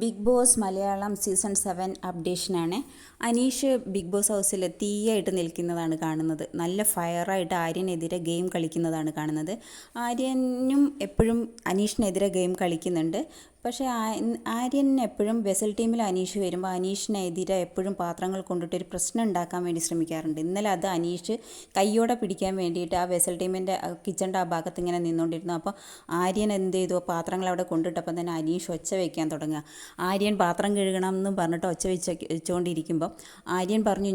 Big Boss Malayalam season 7 അപ്ഡേഷനാണ്. Aneesh Bigg Boss ഹൗസിൽ തീയായിട്ട് നിൽക്കുന്നതാണ് കാണുന്നത്. നല്ല ഫയറായിട്ട് ആര്യനെതിരെ ഗെയിം കളിക്കുന്നതാണ് കാണുന്നത്. ആര്യനും എപ്പോഴും അനീഷിനെതിരെ ഗെയിം കളിക്കുന്നുണ്ട്. പക്ഷേ ആര്യൻ എപ്പോഴും വെസൽ ടീമിൽ അനീഷ് വരുമ്പോൾ അനീഷിനെതിരെ എപ്പോഴും പാത്രങ്ങൾ കൊണ്ടിട്ട് ഒരു പ്രശ്നം ഉണ്ടാക്കാൻ വേണ്ടി ശ്രമിക്കാറുണ്ട്. ഇന്നലെ അത് അനീഷ് കയ്യോടെ പിടിക്കാൻ വേണ്ടിയിട്ട് ആ വെസൽ ടീമിൻ്റെ കിച്ചണിൻ്റെ ആ ഭാഗത്ത് ഇങ്ങനെ നിന്നുകൊണ്ടിരുന്നു. അപ്പോൾ ആര്യൻ എന്ത് ചെയ്തു, പാത്രങ്ങൾ അവിടെ കൊണ്ടിട്ടപ്പോൾ തന്നെ അനീഷ് ഒച്ച വയ്ക്കാൻ തുടങ്ങുക. ആര്യൻ പാത്രം കഴുകണം എന്നും പറഞ്ഞിട്ട് ഒച്ച വെച്ചുകൊണ്ടിരിക്കുമ്പോൾ ആര്യൻ പറഞ്ഞു,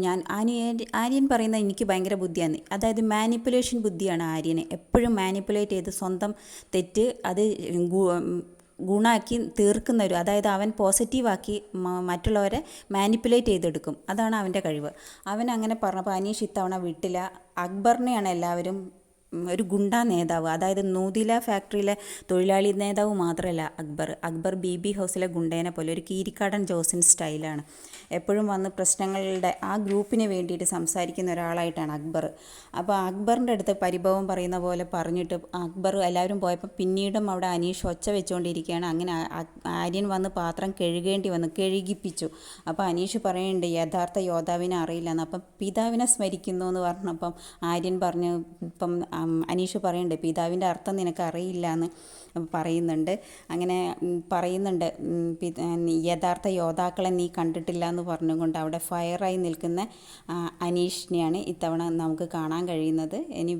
ആര്യൻ പറയുന്നത് എനിക്ക് ഭയങ്കര ബുദ്ധിയാണ്. അതായത് മാനിപ്പുലേഷൻ ബുദ്ധിയാണ് ആര്യന്. എപ്പോഴും മാനിപ്പുലേറ്റ് ചെയ്ത് സ്വന്തം തെറ്റ് അത് ഗുണാക്കി തീർക്കുന്നൊരു, അതായത് അവൻ പോസിറ്റീവാക്കി മറ്റുള്ളവരെ മാനിപ്പുലേറ്റ് ചെയ്തെടുക്കും. അതാണ് അവൻ്റെ കഴിവ്. അവൻ അങ്ങനെ പറഞ്ഞപ്പോൾ അനീഷ് ഇത്തവണ വിട്ടില്ല. അക്ബറിനെയാണ് എല്ലാവരും ഒരു ഗുണ്ടാ നേതാവ്, അതായത് നൂതില ഫാക്ടറിയിലെ തൊഴിലാളി നേതാവ് മാത്രമല്ല അക്ബർ ബി ഹൗസിലെ ഗുണ്ടേനെ പോലെ ഒരു കീരിക്കാടൻ ജോസിൻ സ്റ്റൈലാണ്. എപ്പോഴും വന്ന് പ്രശ്നങ്ങളുടെ ആ ഗ്രൂപ്പിന് വേണ്ടിയിട്ട് സംസാരിക്കുന്ന ഒരാളായിട്ടാണ് അക്ബർ. അപ്പോൾ അക്ബറിൻ്റെ അടുത്ത് പരിഭവം പറയുന്ന പോലെ പറഞ്ഞിട്ട് അക്ബർ എല്ലാവരും പോയപ്പോൾ പിന്നീടും അവിടെ അനീഷ് ഒച്ച വെച്ചുകൊണ്ടിരിക്കുകയാണ്. അങ്ങനെ ആര്യൻ വന്ന് പാത്രം കഴുകിപ്പിച്ചു. അപ്പോൾ അനീഷ് പറയുന്നുണ്ട് യഥാർത്ഥ യോദ്ധാവിനെ അറിയില്ലെന്ന്. അപ്പം പിതാവിനെ സ്മരിക്കുന്നു എന്ന് പറഞ്ഞപ്പം ആര്യൻ പറഞ്ഞു, ഇപ്പം അനീഷ് പറയുന്നുണ്ട് പിതാവിൻ്റെ അർത്ഥം നിനക്ക് അറിയില്ല എന്ന് പറയുന്നുണ്ട്. അങ്ങനെ പറയുന്നുണ്ട് യഥാർത്ഥ യോദ്ധാക്കളെ നീ കണ്ടിട്ടില്ല എന്ന് പറഞ്ഞുകൊണ്ട് അവിടെ ഫയറായി നിൽക്കുന്ന അനീഷിനെയാണ് ഇത്തവണ നമുക്ക് കാണാൻ കഴിയുന്നത്. ഇനി